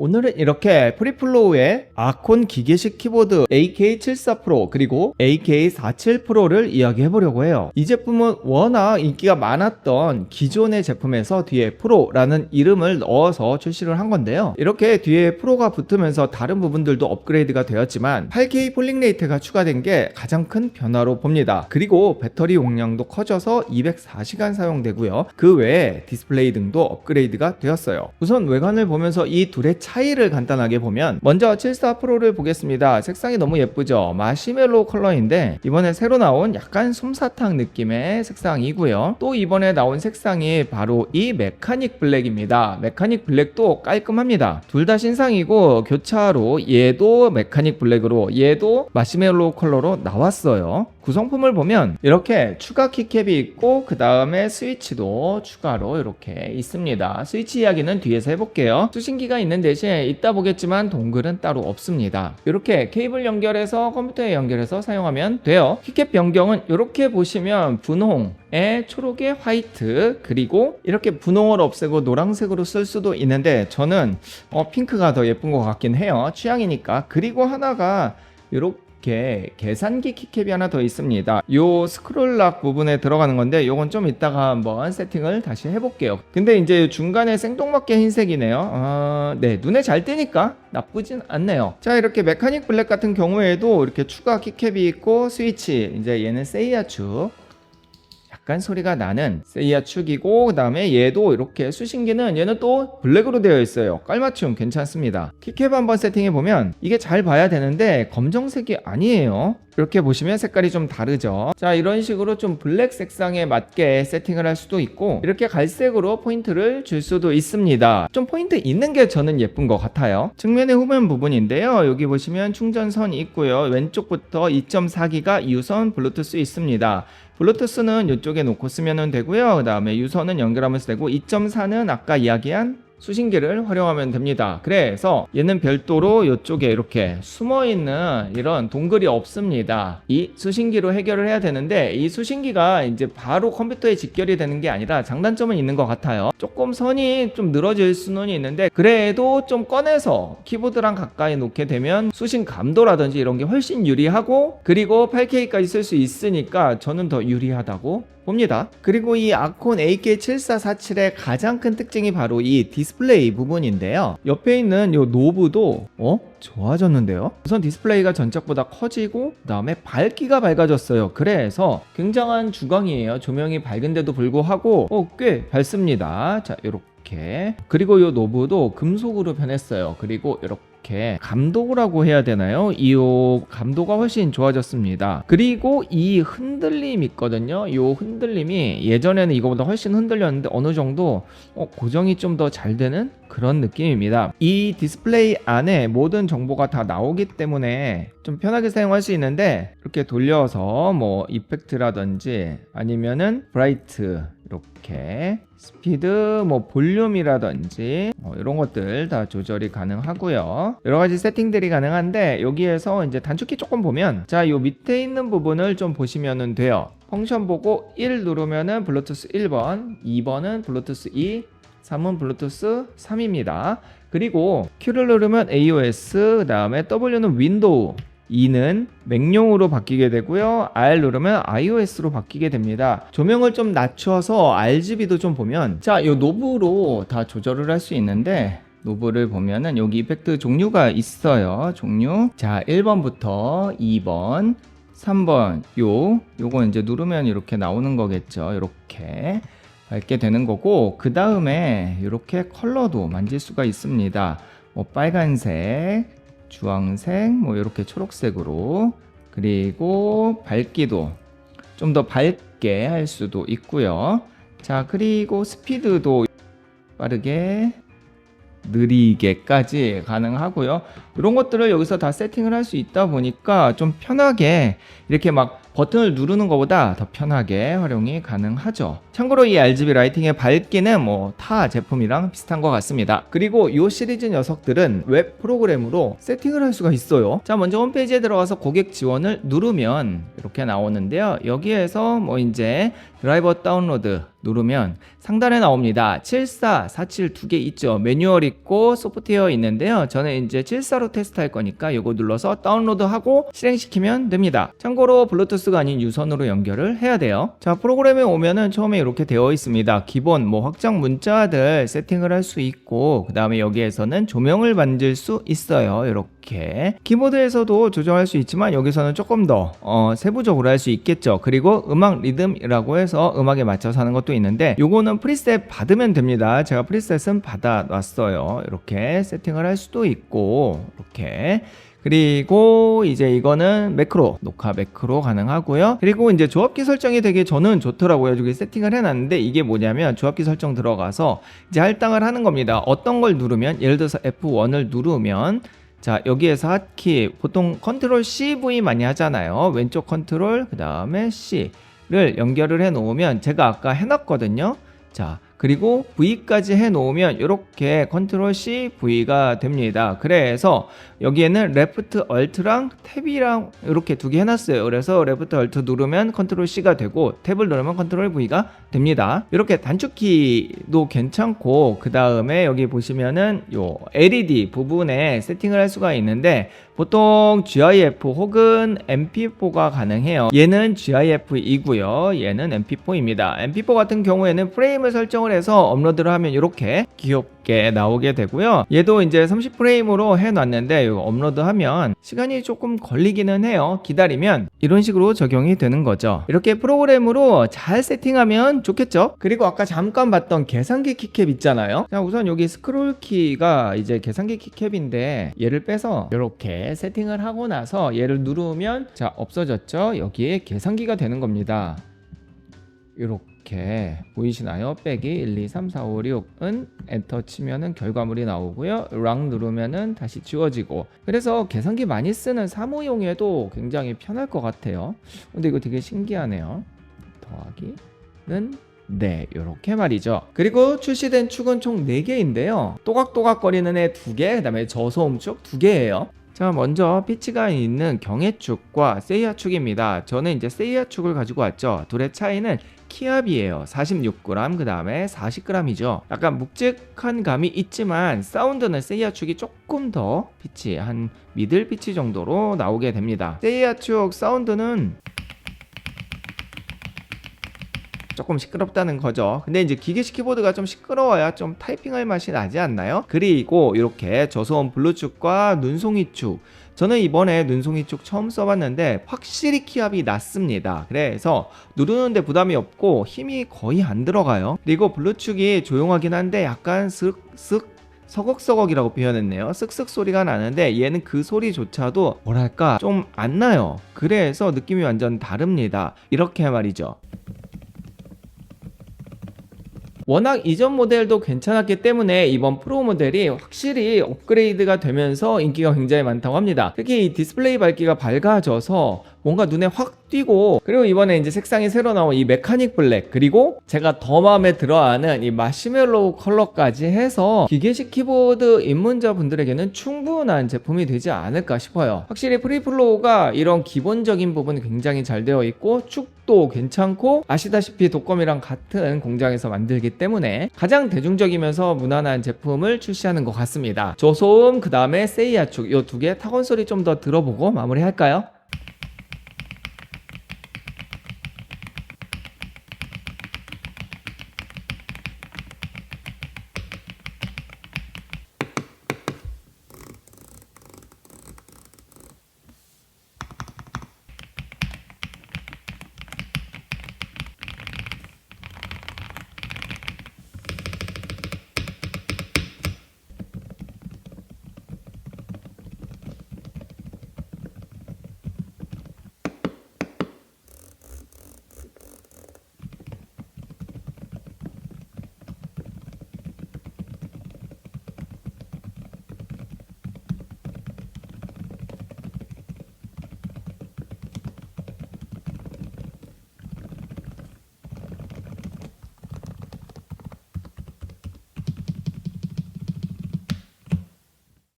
오늘은 이렇게 프리플로우의 아콘 기계식 키보드 AK74 프로 그리고 AK47 프로를 이야기해 보려고 해요. 이 제품은 워낙 인기가 많았던 기존의 제품에서 뒤에 프로라는 이름을 넣어서 출시를 한 건데요. 이렇게 뒤에 프로가 붙으면서 다른 부분들도 업그레이드가 되었지만 8K 폴링 레이트가 추가된 게 가장 큰 변화로 봅니다. 그리고 배터리 용량도 커져서 204시간 사용되고요. 그 외에 디스플레이 등도 업그레이드가 되었어요. 우선 외관을 보면서 이 둘의 차이를 간단하게 보면 먼저 74 프로를 보겠습니다. 색상이 너무 예쁘죠? 마시멜로 컬러인데 이번에 새로 나온 약간 솜사탕 느낌의 색상이고요. 또 이번에 나온 색상이 바로 이 메카닉 블랙입니다. 메카닉 블랙도 깔끔합니다. 둘 다 신상이고 교차로 얘도 메카닉 블랙으로 얘도 마시멜로 컬러로 나왔어요. 구성품을 보면 이렇게 추가 키캡이 있고 그 다음에 스위치도 추가로 이렇게 있습니다. 스위치 이야기는 뒤에서 해볼게요. 수신기가 있는 대신 이따 보겠지만 동글은 따로 없습니다. 이렇게 케이블 연결해서 컴퓨터에 연결해서 사용하면 돼요. 키캡 변경은 이렇게 보시면 분홍에 초록에 화이트 그리고 이렇게 분홍을 없애고 노란색으로 쓸 수도 있는데 저는 핑크가 더 예쁜 것 같긴 해요. 취향이니까. 그리고 하나가 이렇게 계산기 키캡이 하나 더 있습니다. 요 스크롤락 부분에 들어가는 건데 요건 좀 이따가 한번 세팅을 다시 해볼게요. 근데 이제 중간에 생뚱맞게 흰색이네요. 네, 눈에 잘 띄니까 나쁘진 않네요. 자, 이렇게 메카닉 블랙 같은 경우에도 이렇게 추가 키캡이 있고 스위치, 이제 얘는 세이아 축, 약간 소리가 나는 세이아 축이고 그 다음에 얘도 이렇게 수신기는 얘는 또 블랙으로 되어 있어요. 깔맞춤 괜찮습니다. 키캡 한번 세팅해보면 이게 잘 봐야 되는데 검정색이 아니에요. 이렇게 보시면 색깔이 좀 다르죠. 자, 이런 식으로 좀 블랙 색상에 맞게 세팅을 할 수도 있고 이렇게 갈색으로 포인트를 줄 수도 있습니다. 좀 포인트 있는 게 저는 예쁜 것 같아요. 측면의 후면 부분인데요. 여기 보시면 충전선이 있고요. 왼쪽부터 2.4기가 유선 블루투스 있습니다. 블루투스는 이쪽에 놓고 쓰면 되고요. 그 다음에 유선은 연결하면서 되고 2.4는 아까 이야기한 수신기를 활용하면 됩니다. 그래서 얘는 별도로 이쪽에 이렇게 숨어있는 이런 동글이 없습니다. 이 수신기로 해결을 해야 되는데 이 수신기가 이제 바로 컴퓨터에 직결이 되는 게 아니라 장단점은 있는 것 같아요. 조금 선이 좀 늘어질 수는 있는데 그래도 좀 꺼내서 키보드랑 가까이 놓게 되면 수신 감도라든지 이런 게 훨씬 유리하고 그리고 8K까지 쓸 수 있으니까 저는 더 유리하다고 봅니다. 그리고 이 아콘 AK7447의 가장 큰 특징이 바로 이 디스플레이 부분인데요. 옆에 있는 이 노브도 좋아졌는데요. 우선 디스플레이가 전작보다 커지고 그 다음에 밝기가 밝아졌어요. 그래서 굉장한 주광이에요. 조명이 밝은데도 불구하고 꽤 밝습니다. 자, 이렇게 그리고 이 노브도 금속으로 변했어요. 그리고 이렇게 감도라고 해야 되나요? 이 감도가 훨씬 좋아졌습니다. 그리고 이 흔들림 있거든요. 이 흔들림이 예전에는 이거보다 훨씬 흔들렸는데 어느 정도 고정이 좀 더 잘 되는 그런 느낌입니다. 이 디스플레이 안에 모든 정보가 다 나오기 때문에 좀 편하게 사용할 수 있는데 이렇게 돌려서 뭐 이펙트라든지 아니면은 브라이트 이렇게 스피드 뭐 볼륨이라든지 이런 것들 다 조절이 가능하고요. 여러 가지 세팅들이 가능한데 여기에서 이제 단축키 조금 보면 자, 요 밑에 있는 부분을 좀 보시면 돼요. 펑션 보고 1 누르면은 블루투스 1번, 2번은 블루투스 2, 3은 블루투스 3입니다. 그리고 Q를 누르면 AOS, 그 다음에 W는 윈도우, E는 맥용으로 바뀌게 되고요. R 누르면 iOS로 바뀌게 됩니다. 조명을 좀 낮춰서 RGB도 좀 보면 자, 이 노브로 다 조절을 할 수 있는데 노브를 보면은 여기 이펙트 종류가 있어요. 종류. 자, 1번부터 2번, 3번 요건 이제 누르면 이렇게 나오는 거겠죠. 이렇게 밝게 되는 거고 그 다음에 이렇게 컬러도 만질 수가 있습니다. 뭐 빨간색, 주황색, 뭐 이렇게 초록색으로 그리고 밝기도 좀 더 밝게 할 수도 있고요. 자, 그리고 스피드도 빠르게 느리게까지 가능하고요. 이런 것들을 여기서 다 세팅을 할 수 있다 보니까 좀 편하게 이렇게 막 버튼을 누르는 것보다 더 편하게 활용이 가능하죠. 참고로 이 RGB 라이팅의 밝기는 뭐 타 제품이랑 비슷한 것 같습니다. 그리고 이 시리즈 녀석들은 웹 프로그램으로 세팅을 할 수가 있어요. 자, 먼저 홈페이지에 들어가서 고객 지원을 누르면 이렇게 나오는데요. 여기에서 뭐 이제 드라이버 다운로드 누르면 상단에 나옵니다. 74, 47 두 개 있죠. 매뉴얼 있고 소프트웨어 있는데요. 저는 이제 74로 테스트할 거니까 이거 눌러서 다운로드하고 실행시키면 됩니다. 참고로 블루투스가 아닌 유선으로 연결을 해야 돼요. 자, 프로그램에 오면은 처음에 이렇게 되어 있습니다. 기본 뭐 확장 문자들 세팅을 할 수 있고, 그 다음에 여기에서는 조명을 만들 수 있어요. 이렇게 키보드에서도 조정할 수 있지만 여기서는 조금 더 세부적으로 할 수 있겠죠. 그리고 음악 리듬이라고 해서 음악에 맞춰서 하는 것도 있는데, 요거는 프리셋 받으면 됩니다. 제가 프리셋은 받아 놨어요. 이렇게 세팅을 할 수도 있고, 이렇게. 그리고 이제 이거는 매크로, 녹화 매크로 가능하고요. 그리고 이제 조합키 설정이 되게 저는 좋더라고요. 여기 세팅을 해놨는데, 이게 뭐냐면 조합키 설정 들어가서 이제 할당을 하는 겁니다. 어떤 걸 누르면, 예를 들어서 F1을 누르면, 자, 여기에서 핫키 보통 컨트롤 CV 많이 하잖아요. 왼쪽 컨트롤 그 다음에 C를 연결을 해 놓으면, 제가 아까 해놨거든요. 자, 그리고 V까지 해 놓으면 이렇게 컨트롤 C V가 됩니다. 그래서 여기에는 레프트 얼트랑 탭이랑 이렇게 두 개 해놨어요. 그래서 레프트 얼트 누르면 컨트롤 C가 되고, 탭을 누르면 컨트롤 V가 됩니다. 이렇게 단축키도 괜찮고, 그 다음에 여기 보시면은 요 LED 부분에 세팅을 할 수가 있는데, 보통 GIF 혹은 MP4가 가능해요. 얘는 GIF이고요. 얘는 MP4입니다. MP4 같은 경우에는 프레임을 설정을 해서 업로드를 하면 이렇게 귀엽게 나오게 되고요. 얘도 이제 30프레임으로 해놨는데, 이거 업로드하면 시간이 조금 걸리기는 해요. 기다리면 이런 식으로 적용이 되는 거죠. 이렇게 프로그램으로 잘 세팅하면 좋겠죠. 그리고 아까 잠깐 봤던 계산기 키캡 있잖아요. 자, 우선 여기 스크롤 키가 이제 계산기 키캡인데, 얘를 빼서 이렇게 세팅을 하고 나서 얘를 누르면, 자, 없어졌죠. 여기에 계산기가 되는 겁니다. 이렇게 보이시나요? 빼기 1, 2, 3, 4, 5, 6은 엔터 치면은 결과물이 나오고요. 랑 누르면은 다시 지워지고. 그래서 계산기 많이 쓰는 사무용에도 굉장히 편할 것 같아요. 근데 이거 되게 신기하네요. 더하기는 네, 요렇게 말이죠. 그리고 출시된 축은 총 4개인데요. 또각또각거리는 애 2개, 그 다음에 저소음축 2개예요. 자, 먼저 피치가 있는 경해축과 세이아축입니다. 저는 이제 세이아축을 가지고 왔죠. 둘의 차이는 키압이에요. 46g, 그 다음에 40g이죠. 약간 묵직한 감이 있지만 사운드는 세이아축이 조금 더 피치, 한 미들 피치 정도로 나오게 됩니다. 세이아축 사운드는 조금 시끄럽다는 거죠. 근데 이제 기계식 키보드가 좀 시끄러워야 좀 타이핑할 맛이 나지 않나요? 그리고 이렇게 저소음 블루축과 눈송이축, 저는 이번에 눈송이축 처음 써봤는데 확실히 키압이 낮습니다. 그래서 누르는데 부담이 없고 힘이 거의 안 들어가요. 그리고 블루축이 조용하긴 한데 약간 쓱쓱 서걱서걱이라고 표현했네요. 쓱쓱 소리가 나는데, 얘는 그 소리조차도 뭐랄까 좀 안 나요. 그래서 느낌이 완전 다릅니다. 이렇게 말이죠. 워낙 이전 모델도 괜찮았기 때문에 이번 프로 모델이 확실히 업그레이드가 되면서 인기가 굉장히 많다고 합니다. 특히 이 디스플레이 밝기가 밝아져서 뭔가 눈에 확 띄고, 그리고 이번에 이제 색상이 새로 나온 이 메카닉 블랙, 그리고 제가 더 마음에 들어하는 이 마시멜로우 컬러까지 해서 기계식 키보드 입문자분들에게는 충분한 제품이 되지 않을까 싶어요. 확실히 프리플로우가 이런 기본적인 부분이 굉장히 잘 되어 있고, 축도 괜찮고, 아시다시피 독검이랑 같은 공장에서 만들기 때문에 가장 대중적이면서 무난한 제품을 출시하는 것 같습니다. 저소음 그 다음에 세이아축, 이 두 개 타건 소리 좀 더 들어보고 마무리할까요?